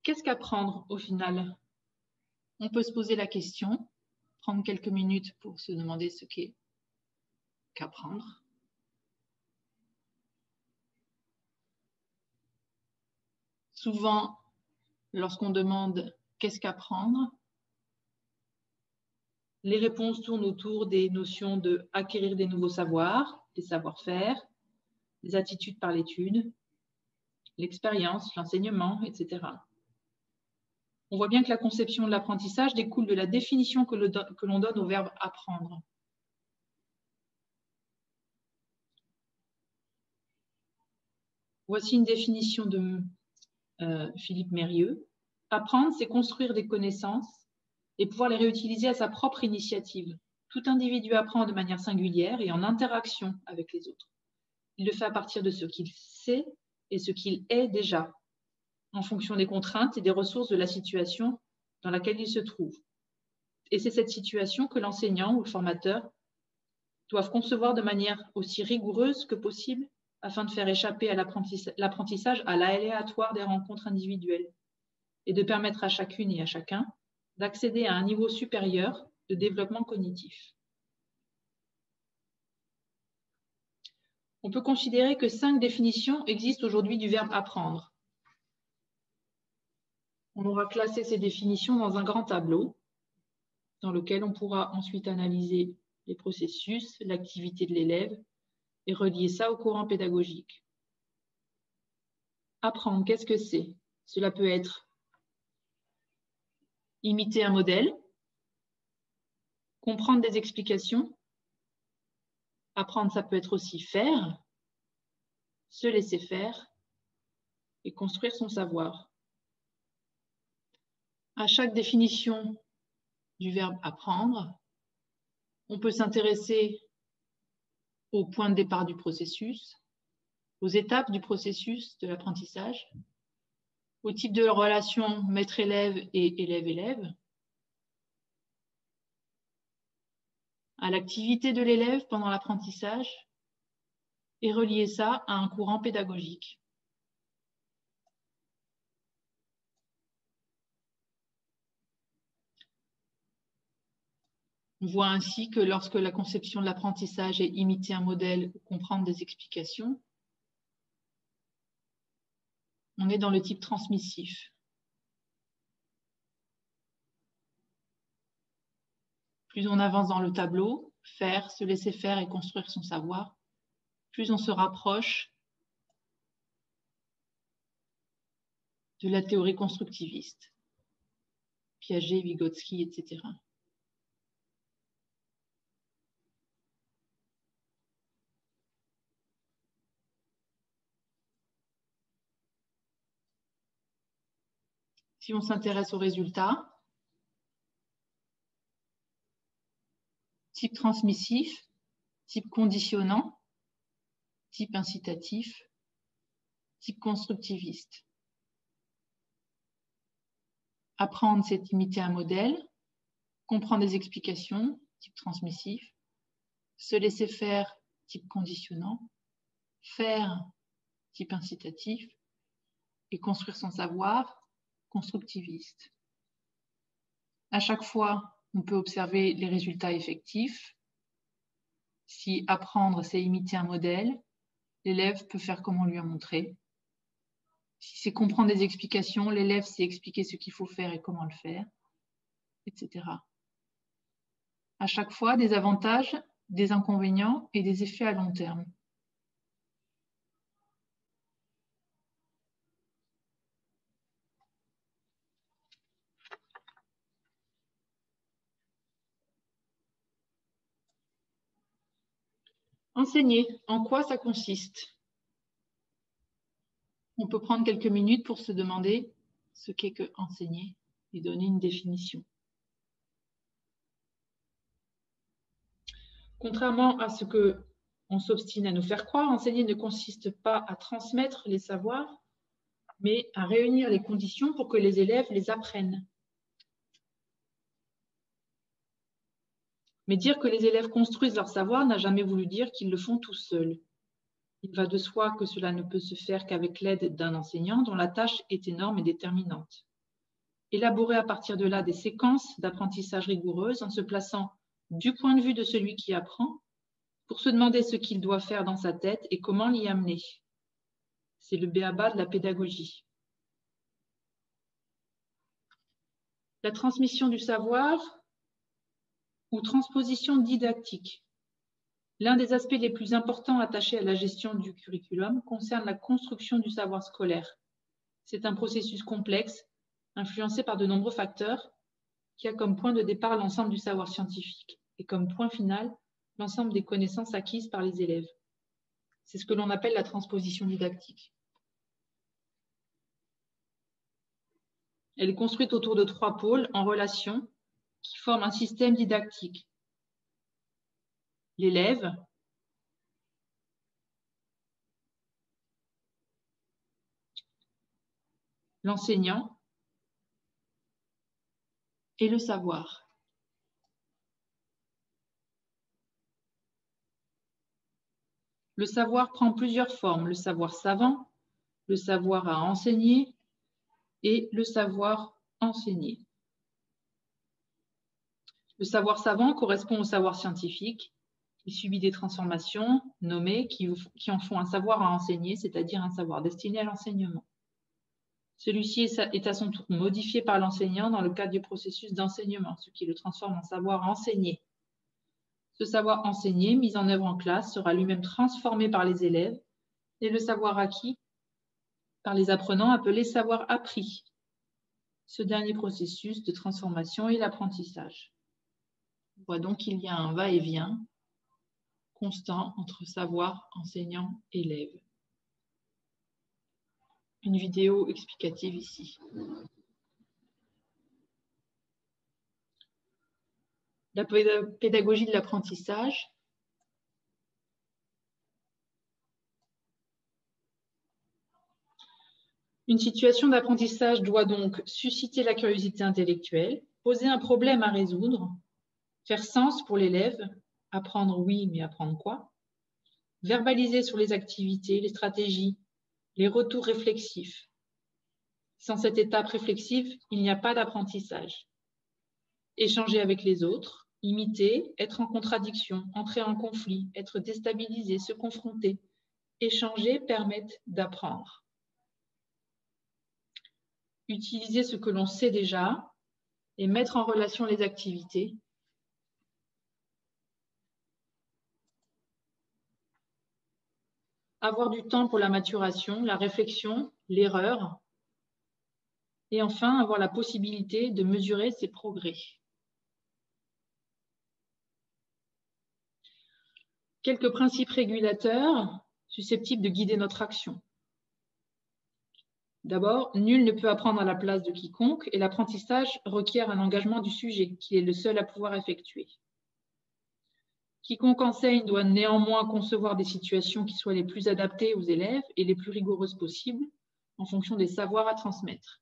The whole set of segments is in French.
Qu'est-ce qu'apprendre au final? On peut se poser la question, prendre quelques minutes pour se demander ce qu'est qu'apprendre. Souvent, lorsqu'on demande qu'est-ce qu'apprendre, les réponses tournent autour des notions de acquérir des nouveaux savoirs, des savoir-faire, des attitudes par l'étude, l'expérience, l'enseignement, etc. On voit bien que la conception de l'apprentissage découle de la définition que l'on donne au verbe apprendre. Voici une définition de Philippe Mérieux. Apprendre, c'est construire des connaissances et pouvoir les réutiliser à sa propre initiative. Tout individu apprend de manière singulière et en interaction avec les autres. Il le fait à partir de ce qu'il sait et ce qu'il est déjà, en fonction des contraintes et des ressources de la situation dans laquelle il se trouve. Et c'est cette situation que l'enseignant ou le formateur doivent concevoir de manière aussi rigoureuse que possible afin de faire échapper à l'apprentissage à l'aléatoire des rencontres individuelles et de permettre à chacune et à chacun d'accéder à un niveau supérieur de développement cognitif. On peut considérer que 5 définitions existent aujourd'hui du verbe apprendre. On aura classé ces définitions dans un grand tableau dans lequel on pourra ensuite analyser les processus, l'activité de l'élève et relier ça au courant pédagogique. Apprendre, qu'est-ce que c'est? Cela peut être imiter un modèle, comprendre des explications. Apprendre, ça peut être aussi faire, se laisser faire et construire son savoir. À chaque définition du verbe apprendre, on peut s'intéresser au point de départ du processus, aux étapes du processus de l'apprentissage, au type de relation maître-élève et élève-élève, à l'activité de l'élève pendant l'apprentissage et relier ça à un courant pédagogique. On voit ainsi que lorsque la conception de l'apprentissage est imiter un modèle ou comprendre des explications, on est dans le type transmissif. Plus on avance dans le tableau, faire, se laisser faire et construire son savoir, plus on se rapproche de la théorie constructiviste, Piaget, Vygotsky, etc. Si on s'intéresse aux résultats, type transmissif, type conditionnant, type incitatif, type constructiviste. Apprendre, c'est imiter un modèle, comprendre des explications, type transmissif, se laisser faire, type conditionnant, faire, type incitatif, et construire son savoir, constructiviste. À chaque fois, on peut observer les résultats effectifs. Si apprendre, c'est imiter un modèle, l'élève peut faire comme on lui a montré. Si c'est comprendre des explications, l'élève sait expliquer ce qu'il faut faire et comment le faire, etc. À chaque fois, des avantages, des inconvénients et des effets à long terme. Enseigner, en quoi ça consiste? On peut prendre quelques minutes pour se demander ce qu'est que enseigner et donner une définition. Contrairement à ce qu'on s'obstine à nous faire croire, enseigner ne consiste pas à transmettre les savoirs, mais à réunir les conditions pour que les élèves les apprennent. Mais dire que les élèves construisent leur savoir n'a jamais voulu dire qu'ils le font tout seuls. Il va de soi que cela ne peut se faire qu'avec l'aide d'un enseignant dont la tâche est énorme et déterminante. élaborer à partir de là des séquences d'apprentissage rigoureuses en se plaçant du point de vue de celui qui apprend pour se demander ce qu'il doit faire dans sa tête et comment l'y amener. C'est le b.a.-ba de la pédagogie. La transmission du savoir ou transposition didactique. L'un des aspects les plus importants attachés à la gestion du curriculum concerne la construction du savoir scolaire. C'est un processus complexe, influencé par de nombreux facteurs, qui a comme point de départ l'ensemble du savoir scientifique et comme point final l'ensemble des connaissances acquises par les élèves. C'est ce que l'on appelle la transposition didactique. Elle est construite autour de 3 pôles en relation qui forment un système didactique. L'élève, l'enseignant et le savoir. Le savoir prend plusieurs formes, le savoir savant, le savoir à enseigner et le savoir enseigné. Le savoir savant correspond au savoir scientifique. Il subit des transformations nommées qui en font un savoir à enseigner, c'est-à-dire un savoir destiné à l'enseignement. Celui-ci est à son tour modifié par l'enseignant dans le cadre du processus d'enseignement, ce qui le transforme en savoir enseigné. Ce savoir enseigné, mis en œuvre en classe, sera lui-même transformé par les élèves et le savoir acquis par les apprenants appelé savoir appris. Ce dernier processus de transformation est l'apprentissage. On voit donc qu'il y a un va-et-vient constant entre savoir, enseignant, élève. Une vidéo explicative ici. La pédagogie de l'apprentissage. Une situation d'apprentissage doit donc susciter la curiosité intellectuelle, poser un problème à résoudre, faire sens pour l'élève, apprendre oui, mais apprendre quoi, verbaliser sur les activités, les stratégies, les retours réflexifs. Sans cette étape réflexive, il n'y a pas d'apprentissage. Échanger avec les autres, imiter, être en contradiction, entrer en conflit, être déstabilisé, se confronter. Échanger permettent d'apprendre. Utiliser ce que l'on sait déjà et mettre en relation les activités. Avoir du temps pour la maturation, la réflexion, l'erreur. Et enfin, avoir la possibilité de mesurer ses progrès. Quelques principes régulateurs susceptibles de guider notre action. D'abord, nul ne peut apprendre à la place de quiconque et l'apprentissage requiert un engagement du sujet, qui est le seul à pouvoir effectuer. Quiconque enseigne doit néanmoins concevoir des situations qui soient les plus adaptées aux élèves et les plus rigoureuses possibles en fonction des savoirs à transmettre.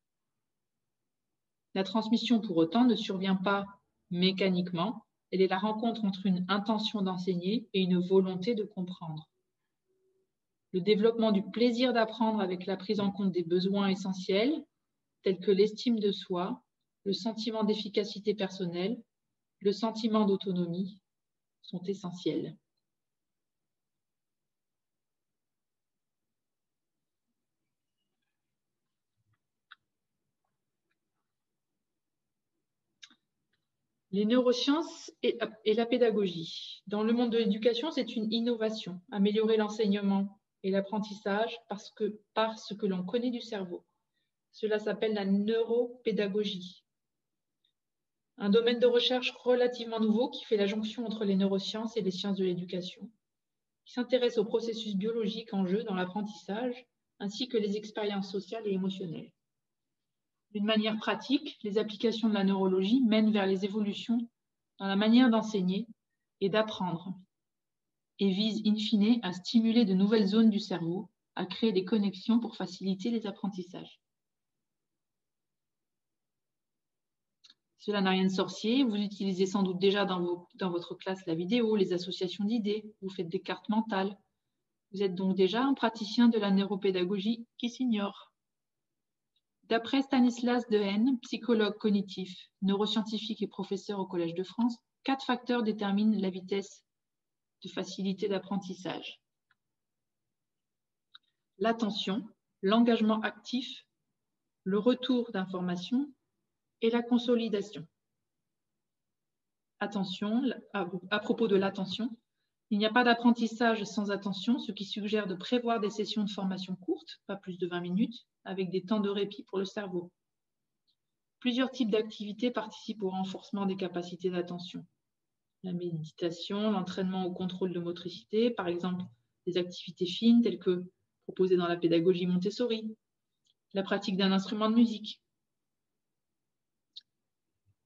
La transmission, pour autant, ne survient pas mécaniquement. Elle est la rencontre entre une intention d'enseigner et une volonté de comprendre. Le développement du plaisir d'apprendre avec la prise en compte des besoins essentiels, tels que l'estime de soi, le sentiment d'efficacité personnelle, le sentiment d'autonomie, sont essentiels. Les neurosciences et la pédagogie. Dans le monde de l'éducation, c'est une innovation. Améliorer l'enseignement et l'apprentissage par ce que l'on connaît du cerveau. Cela s'appelle la neuropédagogie. Un domaine de recherche relativement nouveau qui fait la jonction entre les neurosciences et les sciences de l'éducation, qui s'intéresse aux processus biologiques en jeu dans l'apprentissage, ainsi que les expériences sociales et émotionnelles. D'une manière pratique, les applications de la neurologie mènent vers les évolutions dans la manière d'enseigner et d'apprendre et visent in fine à stimuler de nouvelles zones du cerveau, à créer des connexions pour faciliter les apprentissages. Cela n'a rien de sorcier, vous utilisez sans doute déjà dans votre classe la vidéo, les associations d'idées, vous faites des cartes mentales. Vous êtes donc déjà un praticien de la neuropédagogie qui s'ignore. D'après Stanislas Dehaene, psychologue cognitif, neuroscientifique et professeur au Collège de France, 4 facteurs déterminent la vitesse de facilité d'apprentissage. L'attention, l'engagement actif, le retour d'information et la consolidation. Attention, à propos de l'attention, il n'y a pas d'apprentissage sans attention, ce qui suggère de prévoir des sessions de formation courtes, pas plus de 20 minutes, avec des temps de répit pour le cerveau. Plusieurs types d'activités participent au renforcement des capacités d'attention. La méditation, l'entraînement au contrôle de motricité, par exemple des activités fines telles que proposées dans la pédagogie Montessori, la pratique d'un instrument de musique.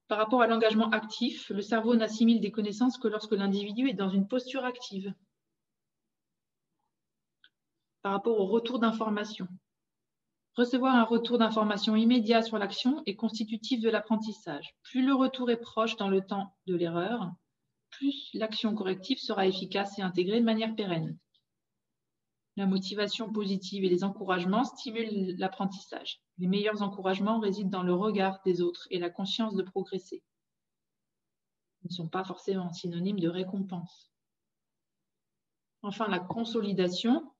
Par rapport à l'engagement actif, le cerveau n'assimile des connaissances que lorsque l'individu est dans une posture active. Par rapport au retour d'information. Recevoir un retour d'information immédiat sur l'action est constitutif de l'apprentissage. Plus le retour est proche dans le temps de l'erreur, plus l'action corrective sera efficace et intégrée de manière pérenne. La motivation positive et les encouragements stimulent l'apprentissage. Les meilleurs encouragements résident dans le regard des autres et la conscience de progresser. Ils ne sont pas forcément synonymes de récompense. Enfin, la consolidation,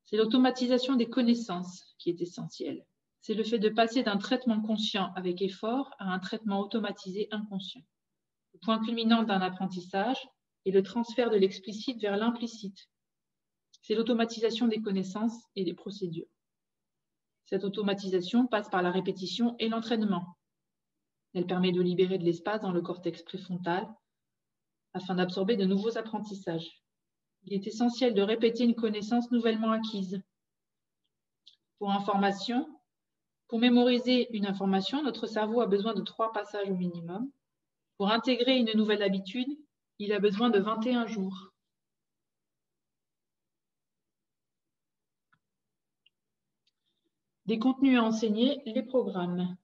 c'est l'automatisation des connaissances qui est essentielle. C'est le fait de passer d'un traitement conscient avec effort à un traitement automatisé inconscient. Le point culminant d'un apprentissage est le transfert de l'explicite vers l'implicite. C'est l'automatisation des connaissances et des procédures. Cette automatisation passe par la répétition et l'entraînement. Elle permet de libérer de l'espace dans le cortex préfrontal afin d'absorber de nouveaux apprentissages. Il est essentiel de répéter une connaissance nouvellement acquise. Pour information, pour mémoriser une information, notre cerveau a besoin de 3 passages au minimum. Pour intégrer une nouvelle habitude, il a besoin de 21 jours. Des contenus à enseigner, les programmes.